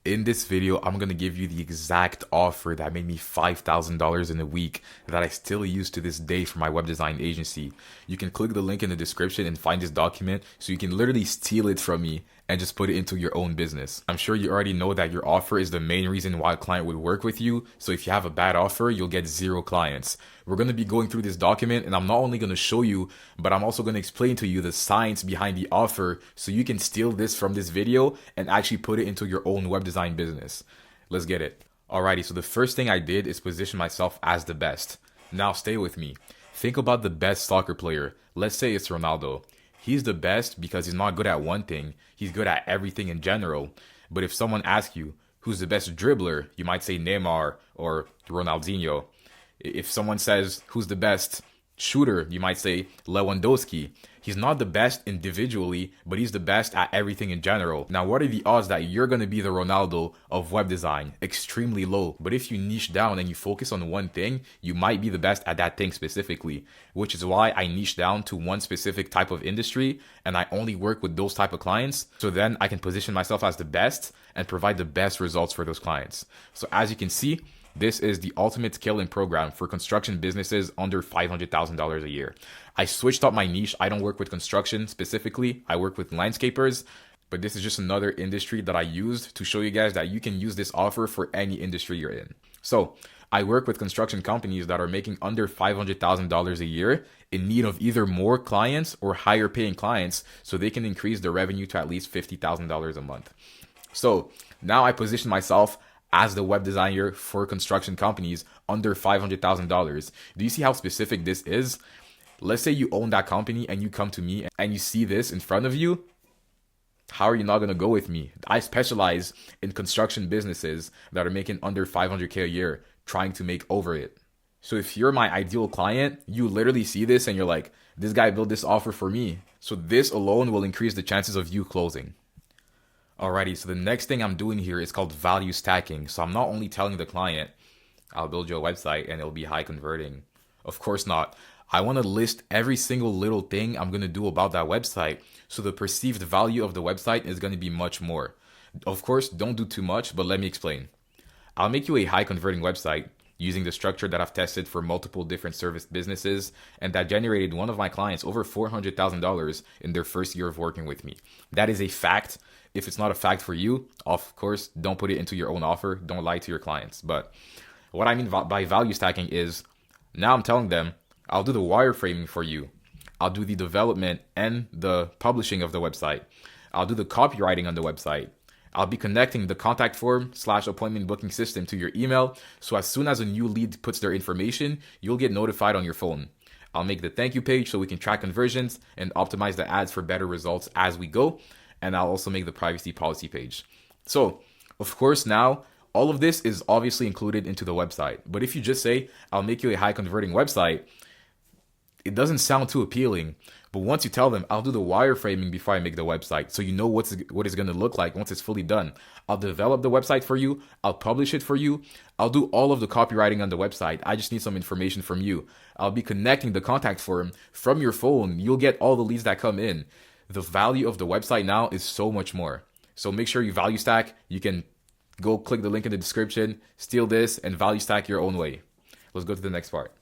In this video, I'm going to give you the exact offer that made me $5,000 in a week that I still use to this day for my web design agency. You can click the link in the description and find this document so you can literally steal it from me and just put it into your own business. I'm sure you already know that your offer is the main reason why a client would work with you. So if you have a bad offer, you'll get 0 clients. We're going to be going through this document and I'm not only going to show you, but I'm also going to explain to you the science behind the offer so you can steal this from this video and actually put it into your own web design business. Let's get it. Alrighty, so the first thing I did is position myself as the best. Now stay with me. Think about the best soccer player. Let's say it's Ronaldo. He's the best because he's not good at one thing. He's good at everything in general. But if someone asks you, who's the best dribbler? You might say Neymar or Ronaldinho. If someone says, who's the best shooter? You might say Lewandowski. He's not the best individually, but he's the best at everything in general. Now, what are the odds that you're going to be the Ronaldo of web design? Extremely low. But if you niche down and you focus on one thing, you might be the best at that thing specifically, which is why I niche down to one specific type of industry and I only work with those type of clients. So then I can position myself as the best and provide the best results for those clients. So as you can see, this is the ultimate scaling program for construction businesses under $500,000 a year. I switched up my niche. I don't work with construction specifically. I work with landscapers, but this is just another industry that I used to show you guys that you can use this offer for any industry you're in. So I work with construction companies that are making under $500,000 a year in need of either more clients or higher paying clients so they can increase their revenue to at least $50,000 a month. So now I position myself as the web designer for construction companies under $500,000. Do you see how specific this is? Let's say you own that company and you come to me and you see this in front of you. How are you not going to go with me? I specialize in construction businesses that are making under $500K a year, trying to make over it. So if you're my ideal client, you literally see this and you're like, this guy built this offer for me. So this alone will increase the chances of you closing. Alrighty, so the next thing I'm doing here is called value stacking. So I'm not only telling the client, I'll build you a website and it'll be high converting. Of course not. I want to list every single little thing I'm going to do about that website. So the perceived value of the website is going to be much more. Of course, don't do too much, but let me explain. I'll make you a high converting website using the structure that I've tested for multiple different service businesses and that generated one of my clients over $400,000 in their first year of working with me. That is a fact. If it's not a fact for you, of course, don't put it into your own offer. Don't lie to your clients. But what I mean by value stacking is now I'm telling them, I'll do the wireframing for you. I'll do the development and the publishing of the website. I'll do the copywriting on the website. I'll be connecting the contact form/appointment booking system to your email. So as soon as a new lead puts their information, you'll get notified on your phone. I'll make the thank you page so we can track conversions and optimize the ads for better results as we go. And I'll also make the privacy policy page. So, of course, now all of this is obviously included into the website. But if you just say, I'll make you a high converting website, it doesn't sound too appealing. But once you tell them, I'll do the wireframing before I make the website, so you know what it's going to look like once it's fully done. I'll develop the website for you. I'll publish it for you. I'll do all of the copywriting on the website. I just need some information from you. I'll be connecting the contact form from your phone. You'll get all the leads that come in. The value of the website now is so much more. So make sure you value stack. You can go click the link in the description, steal this, and value stack your own way. Let's go to the next part.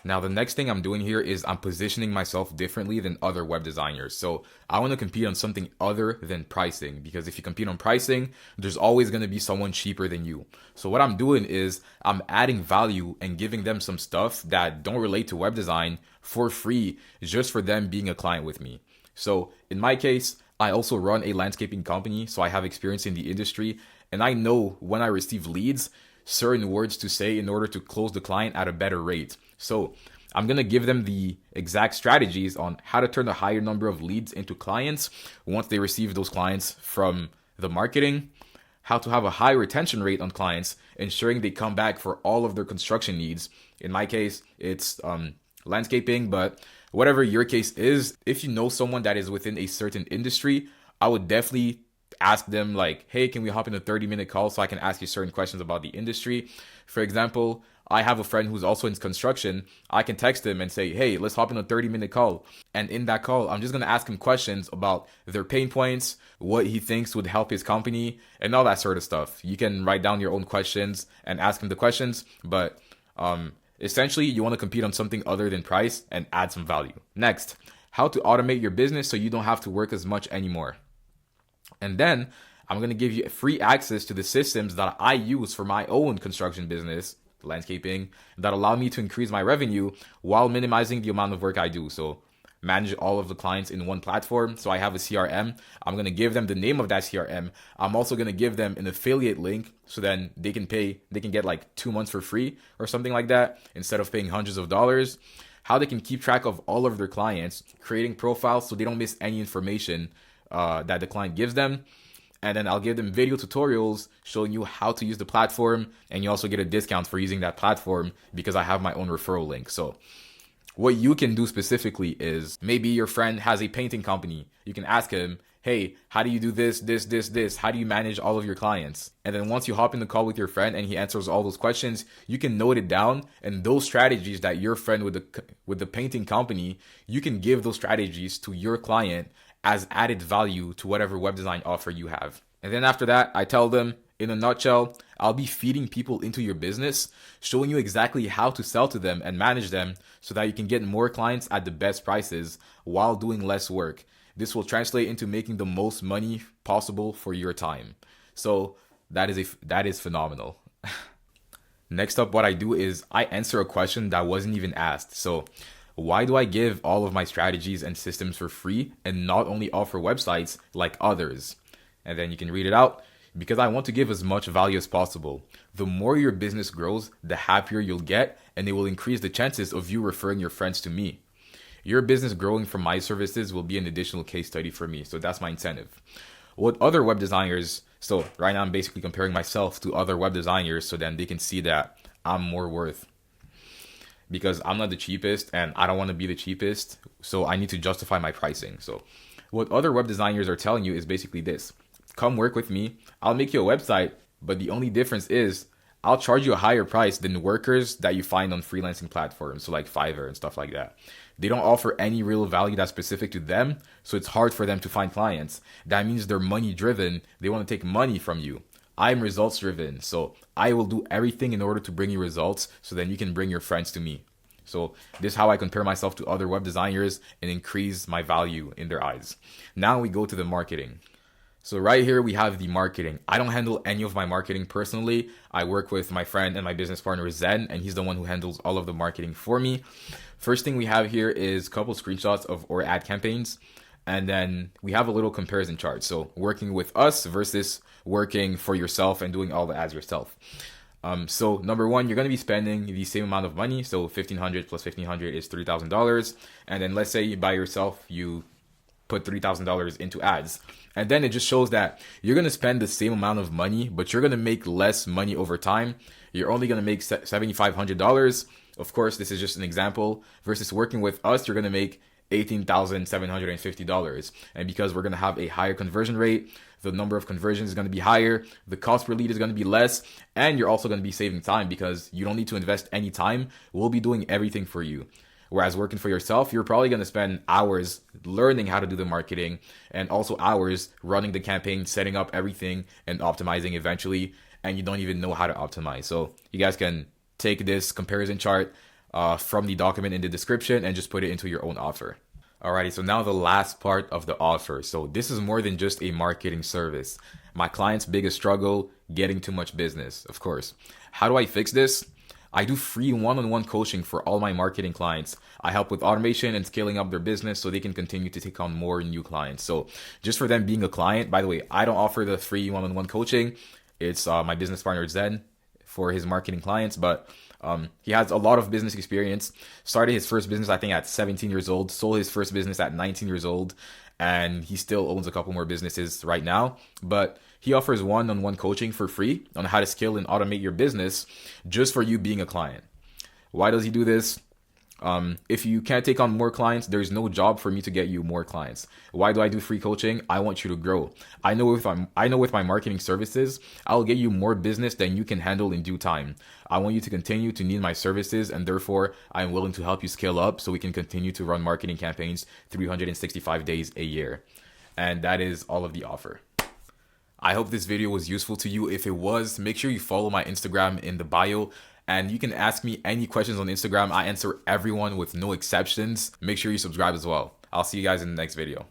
Now, the next thing I'm doing here is I'm positioning myself differently than other web designers. So I want to compete on something other than pricing, because if you compete on pricing, there's always going to be someone cheaper than you. So what I'm doing is I'm adding value and giving them some stuff that don't relate to web design for free, just for them being a client with me. So in my case, I also run a landscaping company, so I have experience in the industry, and I know when I receive leads, certain words to say in order to close the client at a better rate. So I'm going to give them the exact strategies on how to turn a higher number of leads into clients once they receive those clients from the marketing, how to have a high retention rate on clients, ensuring they come back for all of their construction needs. In my case, it's landscaping, but whatever your case is, if you know someone that is within a certain industry, I would definitely ask them like, hey, can we hop in a 30-minute call so I can ask you certain questions about the industry? For example, I have a friend who's also in construction. I can text him and say, hey, let's hop in a 30-minute call. And in that call, I'm just going to ask him questions about their pain points, what he thinks would help his company, and all that sort of stuff. You can write down your own questions and ask him the questions, but essentially, you want to compete on something other than price and add some value. Next, how to automate your business so you don't have to work as much anymore. And then I'm going to give you free access to the systems that I use for my own construction business, landscaping, that allow me to increase my revenue while minimizing the amount of work I do. So manage all of the clients in one platform. So I have a CRM. I'm going to give them the name of that CRM. I'm also going to give them an affiliate link so then they can get like 2 months for free or something like that instead of paying hundreds of dollars. How they can keep track of all of their clients, creating profiles so they don't miss any information that the client gives them. And then I'll give them video tutorials showing you how to use the platform. And you also get a discount for using that platform because I have my own referral link. So what you can do specifically is maybe your friend has a painting company. You can ask him, hey, how do you do this? How do you manage all of your clients? And then once you hop in the call with your friend and he answers all those questions, you can note it down. And those strategies that your friend with the painting company, you can give those strategies to your client as added value to whatever web design offer you have. And then after that, I tell them, in a nutshell, I'll be feeding people into your business, showing you exactly how to sell to them and manage them so that you can get more clients at the best prices while doing less work. This will translate into making the most money possible for your time. So that is phenomenal. Next up, what I do is I answer a question that wasn't even asked. So why do I give all of my strategies and systems for free and not only offer websites like others? And then you can read it out. Because I want to give as much value as possible. The more your business grows, the happier you'll get, and it will increase the chances of you referring your friends to me. Your business growing from my services will be an additional case study for me, so that's my incentive. What other web designers, so right now I'm basically comparing myself to other web designers so then they can see that I'm more worth. Because I'm not the cheapest and I don't want to be the cheapest, so I need to justify my pricing. So what other web designers are telling you is basically this. Come work with me. I'll make you a website, but the only difference is I'll charge you a higher price than workers that you find on freelancing platforms, so like Fiverr and stuff like that. They don't offer any real value that's specific to them, so it's hard for them to find clients. That means they're money driven. They want to take money from you. I'm results driven, so I will do everything in order to bring you results so then you can bring your friends to me. So this is how I compare myself to other web designers and increase my value in their eyes. Now we go to the marketing. So right here we have the marketing. I don't handle any of my marketing personally. I work with my friend and my business partner Zen, and he's the one who handles all of the marketing for me. First thing we have here is a couple screenshots of our ad campaigns, and then we have a little comparison chart. So working with us versus working for yourself and doing all the ads yourself. So number one, you're going to be spending the same amount of money. So $1,500 plus $1,500 is $3,000. And then let's say by yourself, you put $3,000 into ads. And then it just shows that you're going to spend the same amount of money, but you're going to make less money over time. You're only going to make $7,500. Of course, this is just an example. Versus working with us, you're going to make $18,750. And because we're going to have a higher conversion rate, the number of conversions is going to be higher, the cost per lead is going to be less, and you're also going to be saving time because you don't need to invest any time. We'll be doing everything for you. Whereas working for yourself, you're probably going to spend hours learning how to do the marketing and also hours running the campaign, setting up everything and optimizing eventually, and you don't even know how to optimize. So you guys can take this comparison chart from the document in the description and just put it into your own offer. Alrighty, so now the last part of the offer. So this is more than just a marketing service. My client's biggest struggle, getting too much business, of course. How do I fix this? I do free one-on-one coaching for all my marketing clients. I help with automation and scaling up their business so they can continue to take on more new clients. So just for them being a client, by the way, I don't offer the free one-on-one coaching. It's my business partner Zen for his marketing clients, but he has a lot of business experience. Started his first business, I think, at 17 years old, sold his first business at 19 years old, and he still owns a couple more businesses right now. But he offers one-on-one coaching for free on how to scale and automate your business just for you being a client. Why does he do this? If you can't take on more clients, there's no job for me to get you more clients. Why do I do free coaching? I want you to grow. I know with my marketing services, I'll get you more business than you can handle in due time. I want you to continue to need my services, and therefore I'm willing to help you scale up so we can continue to run marketing campaigns 365 days a year. And that is all of the offer. I hope this video was useful to you. If it was, make sure you follow my Instagram in the bio. And you can ask me any questions on Instagram. I answer everyone with no exceptions. Make sure you subscribe as well. I'll see you guys in the next video.